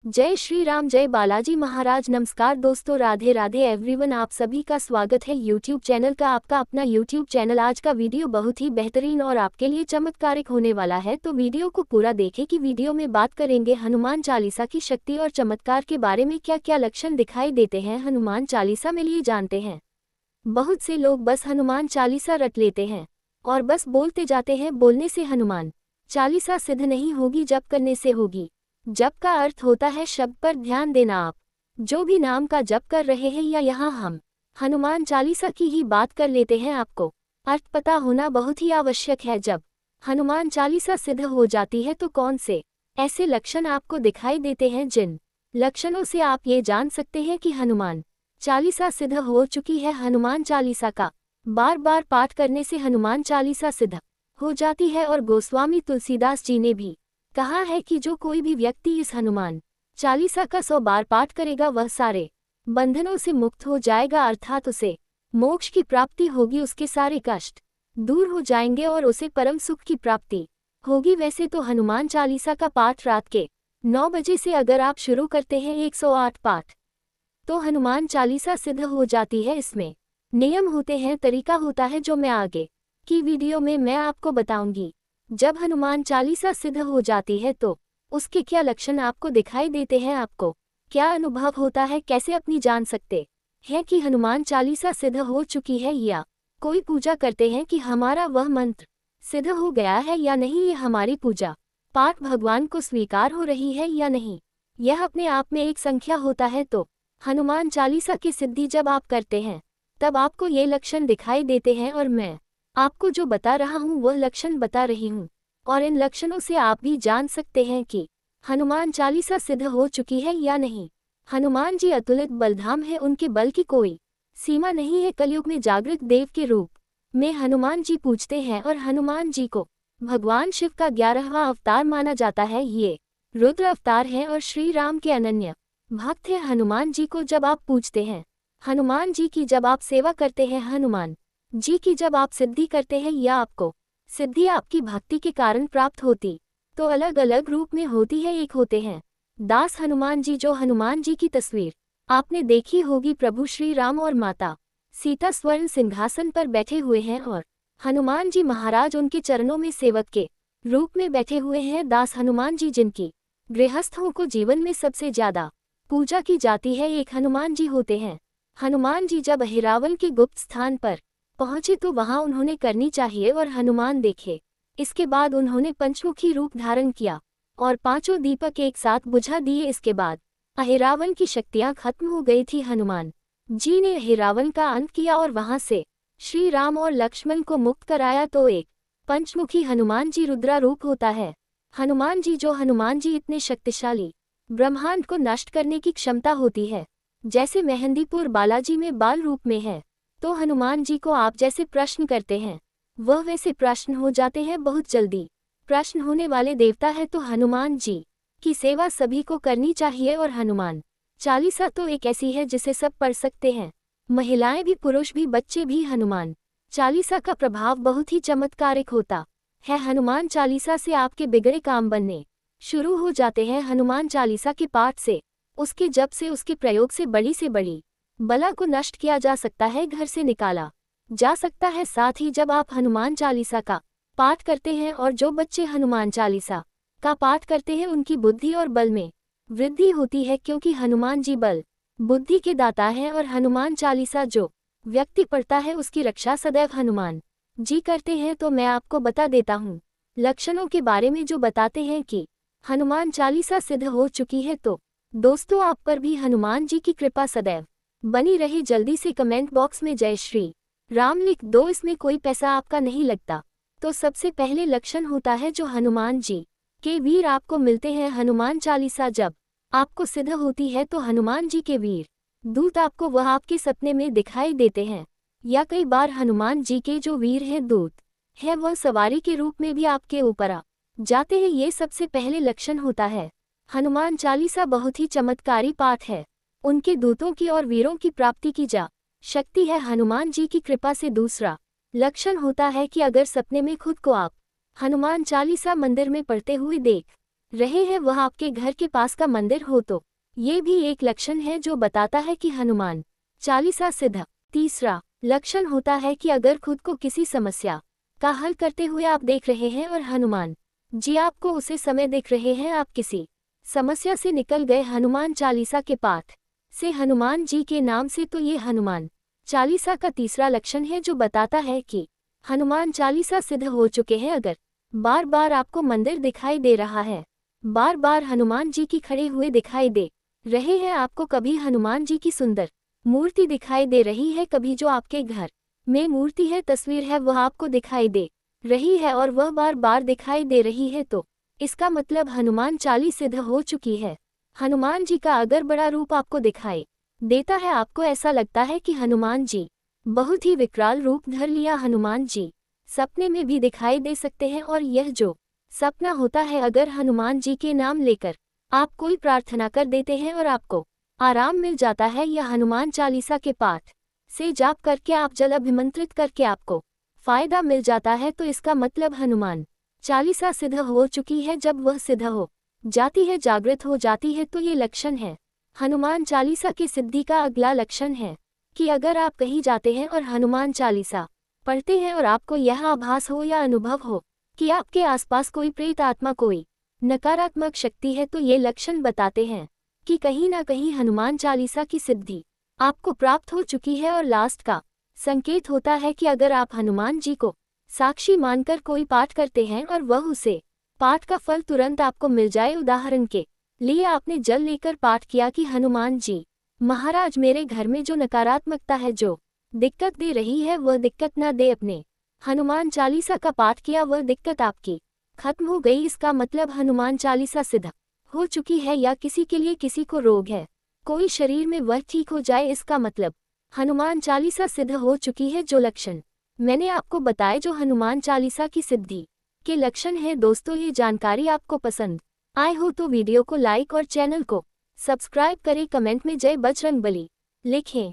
जय श्री राम, जय बालाजी महाराज। नमस्कार दोस्तों, राधे राधे एवरीवन। आप सभी का स्वागत है यूट्यूब चैनल का, आपका अपना यूट्यूब चैनल। आज का वीडियो बहुत ही बेहतरीन और आपके लिए चमत्कारिक होने वाला है, तो वीडियो को पूरा देखें कि वीडियो में बात करेंगे हनुमान चालीसा की शक्ति और चमत्कार के बारे में। क्या क्या लक्षण दिखाई देते हैं हनुमान चालीसा में, लिए जानते हैं। बहुत से लोग बस हनुमान चालीसा रट लेते हैं और बस बोलते जाते हैं। बोलने से हनुमान चालीसा सिद्ध नहीं होगी, जप करने से होगी। जप का अर्थ होता है शब्द पर ध्यान देना। आप जो भी नाम का जप कर रहे हैं या यहाँ हम हनुमान चालीसा की ही बात कर लेते हैं, आपको अर्थ पता होना बहुत ही आवश्यक है। जब हनुमान चालीसा सिद्ध हो जाती है तो कौन से ऐसे लक्षण आपको दिखाई देते हैं, जिन लक्षणों से आप ये जान सकते हैं कि हनुमान चालीसा सिद्ध हो चुकी है। हनुमान चालीसा का बार बार पाठ करने से हनुमान चालीसा सिद्ध हो जाती है और गोस्वामी तुलसीदास जी ने भी कहा है कि जो कोई भी व्यक्ति इस हनुमान चालीसा का 100 बार पाठ करेगा वह सारे बंधनों से मुक्त हो जाएगा, अर्थात उसे मोक्ष की प्राप्ति होगी, उसके सारे कष्ट दूर हो जाएंगे और उसे परम सुख की प्राप्ति होगी। वैसे तो हनुमान चालीसा का पाठ रात के 9 बजे से अगर आप शुरू करते हैं 108 पाठ, तो हनुमान चालीसा सिद्ध हो जाती है। इसमें नियम होते हैं, तरीका होता है, जो मैं आगे की वीडियो में मैं आपको बताऊंगी। जब हनुमान चालीसा सिद्ध हो जाती है तो उसके क्या लक्षण आपको दिखाई देते हैं, आपको क्या अनुभव होता है, कैसे अपनी जान सकते हैं कि हनुमान चालीसा सिद्ध हो चुकी है, या कोई पूजा करते हैं कि हमारा वह मंत्र सिद्ध हो गया है या नहीं, ये हमारी पूजा पाठ भगवान को स्वीकार हो रही है या नहीं, यह अपने आप में एक संख्या होता है। तो हनुमान चालीसा की सिद्धि जब आप करते हैं तब आपको ये लक्षण दिखाई देते हैं, और मैं आपको जो बता रहा हूँ वह लक्षण बता रही हूँ, और इन लक्षणों से आप भी जान सकते हैं कि हनुमान चालीसा सिद्ध हो चुकी है या नहीं। हनुमान जी अतुलित बलधाम है, उनके बल की कोई सीमा नहीं है। कलयुग में जागृत देव के रूप में हनुमान जी पूजते हैं और हनुमान जी को भगवान शिव का 11वां अवतार माना जाता है। ये रुद्र अवतार हैं और श्री राम के अनन्य भक्त हैं। हनुमान जी को जब आप पूजते हैं, हनुमान जी की जब आप सेवा करते हैं, हनुमान जी की जब आप सिद्धि करते हैं, या आपको सिद्धि आपकी भक्ति के कारण प्राप्त होती, तो अलग अलग रूप में होती है। एक होते हैं दास हनुमान जी, जो हनुमान जी की तस्वीर आपने देखी होगी। प्रभु श्री राम और माता सीता स्वर्ण सिंहासन पर बैठे हुए हैं और हनुमान जी महाराज उनके चरणों में सेवक के रूप में बैठे हुए हैं। दास हनुमान जी, जिनकी गृहस्थों को जीवन में सबसे ज्यादा पूजा की जाती है, एक हनुमान जी होते हैं। हनुमान जी जब अहिरावण के गुप्त स्थान पर पहुंचे तो वहां उन्होंने करनी चाहिए और हनुमान देखे। इसके बाद उन्होंने पंचमुखी रूप धारण किया और 5 दीपक एक साथ बुझा दिए। इसके बाद अहिरावण की शक्तियां खत्म हो गई थी। हनुमान जी ने अहिरावण का अंत किया और वहां से श्री राम और लक्ष्मण को मुक्त कराया। तो एक पंचमुखी हनुमान जी रुद्रा रूप होता है। हनुमान जी इतने शक्तिशाली, ब्रह्मांड को नष्ट करने की क्षमता होती है। जैसे मेहंदीपुर बालाजी में बाल रूप में है, तो हनुमान जी को आप जैसे प्रश्न करते हैं वह वैसे प्रश्न हो जाते हैं। बहुत जल्दी प्रश्न होने वाले देवता है, तो हनुमान जी की सेवा सभी को करनी चाहिए। और हनुमान चालीसा तो एक ऐसी है जिसे सब पढ़ सकते हैं, महिलाएं भी, पुरुष भी, बच्चे भी। हनुमान चालीसा का प्रभाव बहुत ही चमत्कारिक होता है। हनुमान चालीसा से आपके बिगड़े काम बनने शुरू हो जाते हैं। हनुमान चालीसा के पाठ से, उसके जप से, उसके प्रयोग से बड़ी बला को नष्ट किया जा सकता है, घर से निकाला जा सकता है। साथ ही जब आप हनुमान चालीसा का पाठ करते हैं, और जो बच्चे हनुमान चालीसा का पाठ करते हैं, उनकी बुद्धि और बल में वृद्धि होती है, क्योंकि हनुमान जी बल बुद्धि के दाता हैं। और हनुमान चालीसा जो व्यक्ति पढ़ता है उसकी रक्षा सदैव हनुमान जी करते हैं। तो मैं आपको बता देता हूँ लक्षणों के बारे में जो बताते हैं कि हनुमान चालीसा सिद्ध हो चुकी है। तो दोस्तों, आप पर भी हनुमान जी की कृपा सदैव बनी रही। जल्दी से कमेंट बॉक्स में जय श्री राम लिख दो, इसमें कोई पैसा आपका नहीं लगता। तो सबसे पहले लक्षण होता है जो हनुमान जी के वीर आपको मिलते हैं। हनुमान चालीसा जब आपको सिद्ध होती है तो हनुमान जी के वीर दूत आपको वह आपके सपने में दिखाई देते हैं, या कई बार हनुमान जी के जो वीर हैं, दूत है, वह सवारी के रूप में भी आपके ऊपर आ जाते हैं। ये सबसे पहले लक्षण होता है। हनुमान चालीसा बहुत ही चमत्कारी पाठ है, उनके दूतों की और वीरों की प्राप्ति की जा शक्ति है हनुमान जी की कृपा से। दूसरा लक्षण होता है कि अगर सपने में खुद को आप हनुमान चालीसा मंदिर में पढ़ते हुए देख रहे हैं वह आपके घर के पास का मंदिर हो तो ये भी एक लक्षण है जो बताता है कि हनुमान चालीसा सिद्ध। तीसरा लक्षण होता है कि अगर खुद को किसी समस्या का हल करते हुए आप देख रहे हैं और हनुमान जी आपको उसे समय देख रहे हैं, आप किसी समस्या से निकल गए हनुमान चालीसा के पाठ से हनुमान जी के नाम से, तो ये हनुमान चालीसा का तीसरा लक्षण है जो बताता है कि हनुमान चालीसा सिद्ध हो चुके हैं। अगर बार बार आपको मंदिर दिखाई दे रहा है, बार बार हनुमान जी की खड़े हुए दिखाई दे रहे हैं, आपको कभी हनुमान जी की सुंदर मूर्ति दिखाई दे रही है, कभी जो आपके घर में मूर्ति है, तस्वीर है, वह आपको दिखाई दे रही है और वह बार बार दिखाई दे रही है, तो इसका मतलब हनुमान चालीस सिद्ध हो चुकी है। हनुमान जी का अगर बड़ा रूप आपको दिखाई देता है, आपको ऐसा लगता है कि हनुमान जी बहुत ही विकराल रूप धर लिया, हनुमान जी सपने में भी दिखाई दे सकते हैं, और यह जो सपना होता है, अगर हनुमान जी के नाम लेकर आप कोई प्रार्थना कर देते हैं और आपको आराम मिल जाता है, या हनुमान चालीसा के पाठ से जाप करके आप जल अभिमंत्रित करके आपको फायदा मिल जाता है, तो इसका मतलब हनुमान चालीसा सिद्ध हो चुकी है। जब वह सिद्ध हो जाती है, जागृत हो जाती है, तो ये लक्षण है हनुमान चालीसा की सिद्धि का। अगला लक्षण है कि अगर आप कहीं जाते हैं और हनुमान चालीसा पढ़ते हैं और आपको यह आभास हो या अनुभव हो कि आपके आसपास कोई प्रेत आत्मा, कोई नकारात्मक शक्ति है, तो ये लक्षण बताते हैं कि कहीं ना कहीं हनुमान चालीसा की सिद्धि आपको प्राप्त हो चुकी है। और लास्ट का संकेत होता है कि अगर आप हनुमान जी को साक्षी मानकर कोई पाठ करते हैं और वह उसे पाठ का फल तुरंत आपको मिल जाए। उदाहरण के लिए आपने जल लेकर पाठ किया कि हनुमान जी महाराज, मेरे घर में जो नकारात्मकता है, जो दिक्कत दे रही है, वह दिक्कत ना दे। अपने हनुमान चालीसा का पाठ किया, वह दिक्कत आपकी खत्म हो गई। इसका मतलब हनुमान चालीसा सिद्ध हो चुकी है। या किसी के लिए किसी को रोग है, कोई शरीर में, वह ठीक हो जाए, इसका मतलब हनुमान चालीसा सिद्ध हो चुकी है। जो लक्षण मैंने आपको बताए, जो हनुमान चालीसा की सिद्धि के लक्षण हैं। दोस्तों, ये जानकारी आपको पसंद आए हो तो वीडियो को लाइक और चैनल को सब्सक्राइब करें। कमेंट में जय बजरंगबली लिखें।